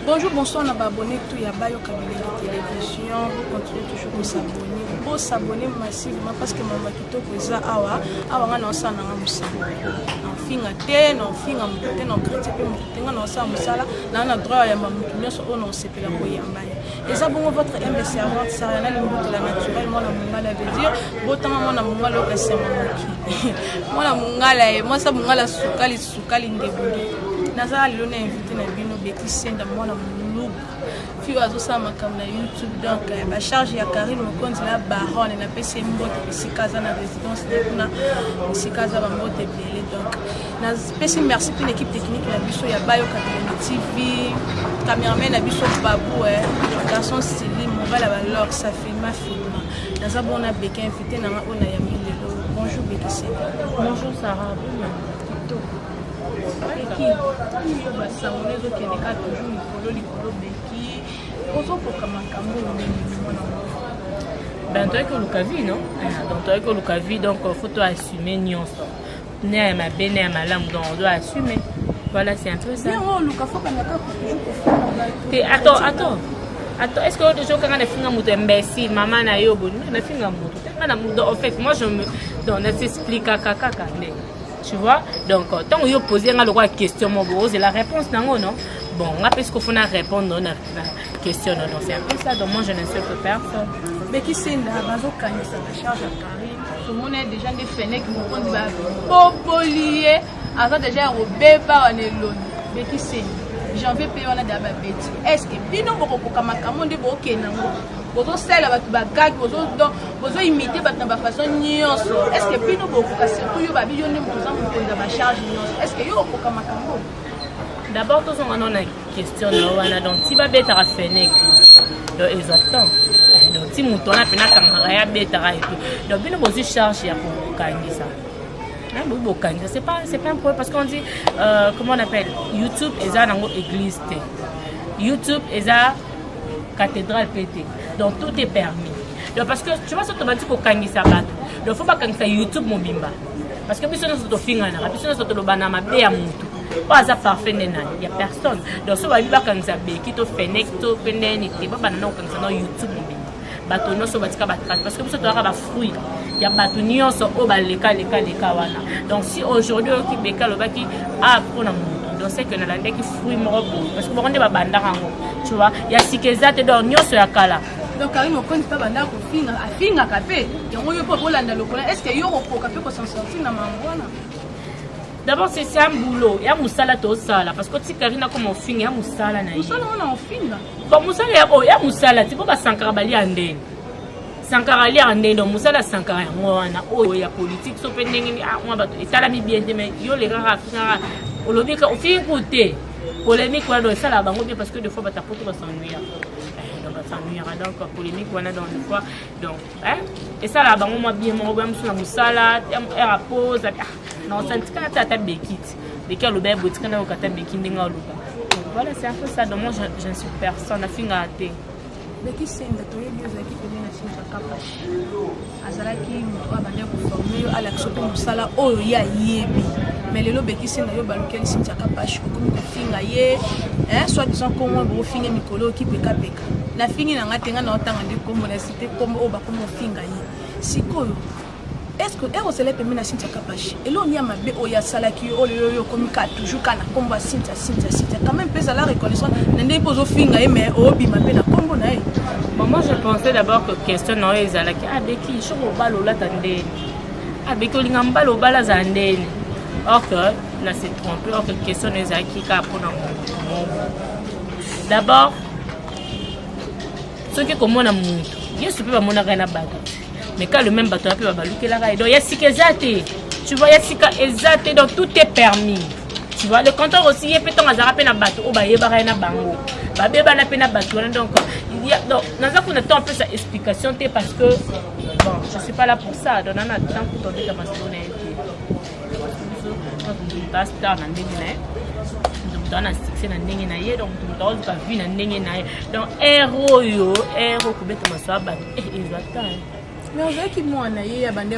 Bonjour, bonsoir, on a abonné tout y a Bayo Kabila de télévision. Vous continuez toujours de s'abonner. Vous s'abonner massivement parce que maman Kito Kweza awa on a sana ngamusa. On finga te, on finga mute, on critique mute, on sa musala, na droit ya mamu nyonso on se pela ko yambaya. Et ça bon votre aime servante Sariana limbo la naturelle moi la mungala veut dire botama moi na mungala ko sema moki. Moi la mungala moi ça mungala sukali ngebungi. Nazala lona invité na bino Beki Senda moi na mulubu. Fi wazo sa makam na YouTube donc ba charge ya Karim Mokonzi la baronne na PC mbote pisikaza na résidence de kuna pisikaza ba mbote belé donc na PC merci pour l'équipe technique la biso ya Bayo Kabila TV cameraman na biso Babou garçon stylé mobile ba lor ça filma naza bona Beki invité na ona ya milelo. Bonjour Beki Senda. Bonjour Sarah. Beki ba samonezo keneka toujours likolo Beki. Ben toi que Lukavi non donc toi que Lukavi donc faut toi assumer nyonso né ma bene à ma langue donc on doit assumer voilà c'est un peu ça attends est-ce que déjà quand on a fini muto imbécile maman na yo bon na fini muto en fait moi je me donc on s'explique kaka tu vois donc tant que yo poser la question mon beau c'est la réponse non bon on a parce qu'il faut répondre à la question non c'est un peu ça donc moi je n'insulte personne. Beki Senda bazo kanisa la charge à Karim tout le monde est déjà des fenêtres qui vont dire popolier avant déjà robeba on est long Beki Senda j'en vais payer on a d'abord bêti est-ce que bino boko kamakamonde boke nango bozo sala batu bagag bozo imiter batu na façon nyonso est-ce que bino boko ka surtout yo babi yo ne moza mokonza ba charge nyonso est-ce que yo kamakamonde. D'abord, tous on a une question donc si va bêta à Fennec donc exactement donc si mon ton a peine à camara bêta et tout donc bien nous charge ya pour kangisa bon kangisa c'est pas un problème parce qu'on dit comment on appelle YouTube est à une église YouTube est à cathédrale pété donc tout est permis donc parce que tu vois ça automatique au kangisa bat donc faut pas kangisa YouTube mon bimba parce que biso nous to finga na biso nous to lobana mabe ya mutu pas ça parfait il y a personne donc ce va lui quand ça Beki to Fennec to peneni te ba banana quand ça no YouTube bato no so batika batrat parce que biso to ba fruit ya bato nyonso o ba leka wana donc si aujourd'hui qui Beka lo baki pour na mutu donc c'est que na lande ki fruit moko parce que bonde ba banda rango tu vois ya sikezate donc nyonso ya kala. Donc Karim Mokonzi pas banda ko finga kapé yango yo po bolanda lokola est-ce que yo ko kapé ko s'en sortir na mangwana. D'abord c'est un boulot ya musala to sala parce que si Karina comme on finga ya musala na musala on finga bon musala ya musala tipo ba sankara bali andeni sankara li andeni donc musala sankara ngwana o ya politique so pe ndenge moi bato etala mi bien mais yo les rara finga olobika o finga côté polémique wa do sala bango bien parce que des fois bata poto ba s'ennuyer donc polémique wana dans une fois donc et ça là bango moi bien mo ba musala musala era pause non ça ne tient pas à Beki Beki le bébé botika na okata Beki ndinga luka voilà c'est un peu ça donc moi je ne suis personne a finga te Beki Senda to yebi ozaki pene na sinta kapashi azalaki muto abande ko former à l'action musala oyo ya yebi mais lelo Beki Senda yo balukeli sinta kapashi ko finga ye soit disant comment bo finga mikolo ki peka na fingi na ngatenga na otanga ndi kombo na cité kombo o ba kombo finga ye sikoyo. Est-ce que on se lève pour mener Cynthia Kapashi et là on y a ma bé o ya salaki o yo komika toujours kana kombo Cynthia quand même pesa la reconnaissance n'ende pozo finga mais o bi ma bé na kombo na bon moi je pensais d'abord que question na o ezalaki Beki shoko balo la tande Beki olinga mbalo bala za ndeni or que là c'est trompé or que question ezalaki ka pona mon d'abord ce qui comme on a mutu yesu pe ba mona kana baga mais quand le même bateau a pu baluker la raille donc il y a sika ezate tu vois il y a sika ezate donc tout est permis tu vois le compteur aussi il peut ton azara pe na bateau o ba yeba na bango ba beba na pe na bateau donc il y a donc naza kuna temps un peu sa explication té parce que bon je suis pas là pour ça donc on a temps pour tomber dans ma zone et pas star na ndenge na na succès na ndenge na ye donc tout le temps vie na ndenge na ye donc héros ko beta maswa ba exactement. Mais on veut qu'il m'en aille à bande. Non.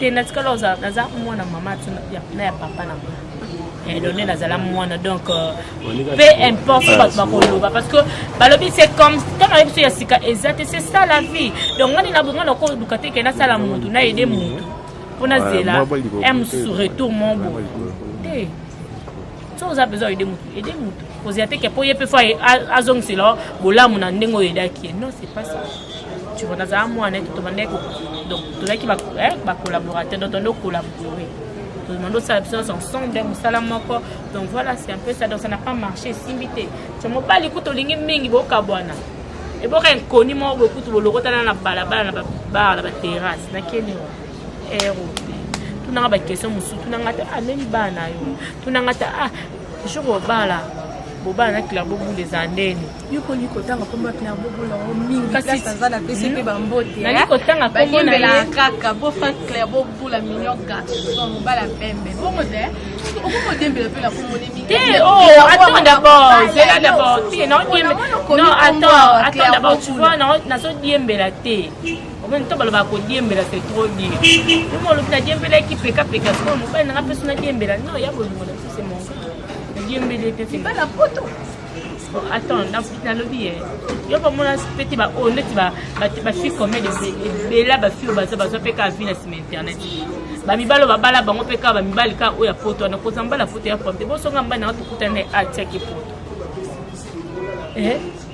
te natikala oza naza mwana mama na ya papa na et donner la zala moine donc peu importe ce que parce que balobi c'est comme on arrive sur yasika exact c'est ça la vie donc ngani na bonga na ko dukate ke na sala mutu na aider mutu pona zela aime sur retour mon beau eh so vous avez besoin aider mutu poser te ke poye pe fois azong c'est là bolamu na ndengo yedaki non c'est pas ça tu vois na moine tout mandé donc tout là qui va collaborateur donc on doit collaborer. Tout le monde a ensemble, donc voilà, c'est un peu ça. Donc ça n'a pas marché. Simité. Tu m'as pas l'écoute au ligne mingi bokabwana. Et bon, un connu moi beaucoup de l'euro dans la bar, la terrasse. Na quel niveau? Tout n'a pas question musu. Tout n'a pas même bana yo. Tout n'a pas je vois bala. Boba na clair bobu les années. Yo ko ni kotanga ko makna bobu la mingi place ça la PCP bambote. Na kotanga ko na la kaka bo fa clair bobu la million garçon ba la pembe. Bon modèle. On peut dembele pe la ko moni mingi. Oh, attends d'abord, c'est là d'abord. Non, attends d'abord, tu vois na so diembela té. Au même temps baloba ko diembela c'est trop dire. Moi le diembela qui peka so mo ba na peso na diembela. Non, ya bo mo c'est mon. C'est pas la photo. Attends, dans le billet. Il y a pas mon petit honnête fille comme des là fille baza peka vie na sur internet. Ba mi balo bala bango peka ba mi balika o ya photo na kozamba la photo ya pompe. Bo songa mbana na tukutane a check photo.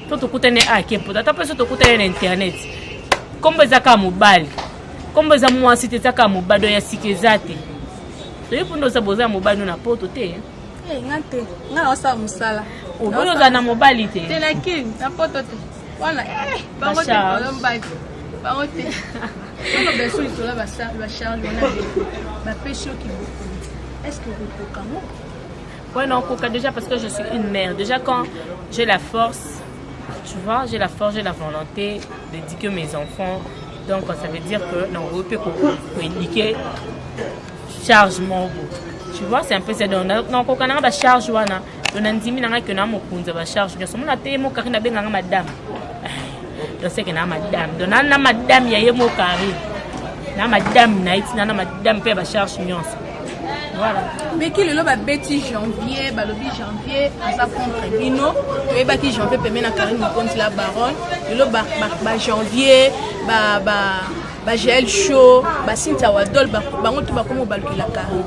To tukutane a ke photo. Ata peso tukutane na internet. Kombo zaka mobile. Kombo za mwasi te zaka mobado ya sikezate. To yipo ndo za boza mobile na photo te. Ngante nga osa musala oboyo za na mobilité te la kin na poto te wana bango te kolomba bango te ono beso itola ba charge on a pêché qui est-ce que vous comment ouais non coca déjà parce que je suis une mère déjà quand j'ai la force tu vois j'ai la force j'ai la volonté d'éduquer mes enfants donc ça veut dire que non on peut éduquer charge mon beau. Tu vois, c'est un peu ça. Donc, quand on a une charge, on a une que on charge. On a été madame. Donc, c'est que madame. Donc, on a madame, il y a mon carré. On a madame, on a madame, peut charge. Voilà. Mais qui le bêti janvier, janvier, à sa contre Bino, et bâti janvier, permet à Karine compte la baronne, le janvier, gel chaud, Cynthia Wadol, bango tout comme balki la Karine.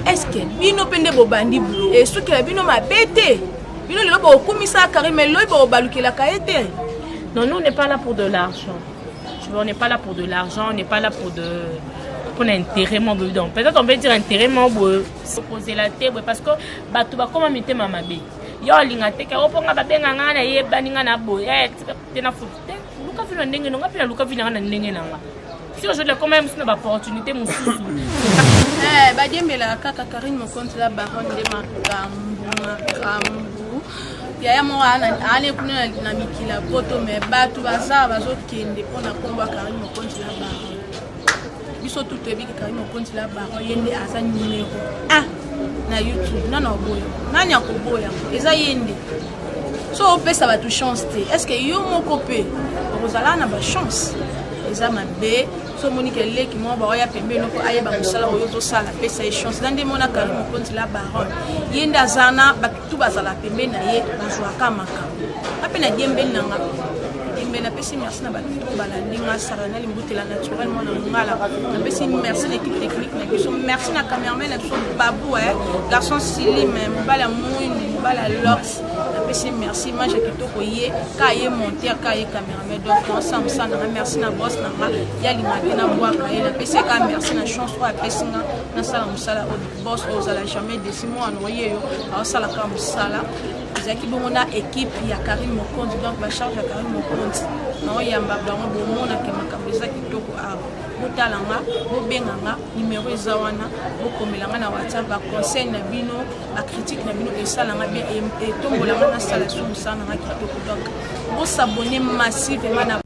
Est-ce que Bino pende bobandi et ce que Bino m'a bêté Bino le lobo komisa Karim mais le lobo baluki la kaete. Non, nous on n'est pas là pour de l'argent. Tu vois, on n'est pas là pour de l'argent, on n'est pas là pour l'intérêt mon bébé. Donc peut-être on peut dire intérêt mon bébé. Poser la tête parce que bato ba comment mettre mama bé. Yo lingate ka oponga ba benga ngana ye baninga na boy. Tena futé. Luka fina ndenge nonga pina luka fina na ndenge nanga. Si aujourd'hui quand même c'est une opportunité mon sous. Badiembela kaka Karine mon compte la baronne de Makambu ya mo ana kuna na mikila poto me batu baza bazokende pona komba Karine mon compte la baronne biso tout ebi Karine mon compte la baronne yende asa numéro 1 na YouTube non boyo nani akoboya eza yende so pesa ba tu chance te est-ce que yo moko pe ozala na ba chance eza mabe so monique le qui moi ba ya pembe no ko ayeba musala oyo to sala pesa e chance ndande mona Karine mon compte la baronne yenda zana ba tu bazala pembe na ye bazwa kamaka apena diembe nanga diembe na pesi merci na ba tu bala ndinga sarana limbuti la naturel mona ngala na pesi merci l'équipe technique na biso merci na cameraman na biso babou garçon Sili même bala mouine bala lox na pesi merci mange kitoko ye ka ye monter ka ye cameraman donc ensemble ça na merci na boss na ya limati na boaka ye na pesi ka merci na chance wa pesi na sala musala au boss ozala jamais décimo anoyer yo au sala ka musala zaki bomona équipe ya Karine Mokonzi donc ba charge ya Karine Mokonzi na yamba bango bomona ke makambo zaki kitoko a botalanga bobenganga numéro ezawana bokomelanga na WhatsApp ba conseil na bino ba critique na bino esalanga bien et tombolanga na sala sous sana na kitoko donc bo s'abonner massivement na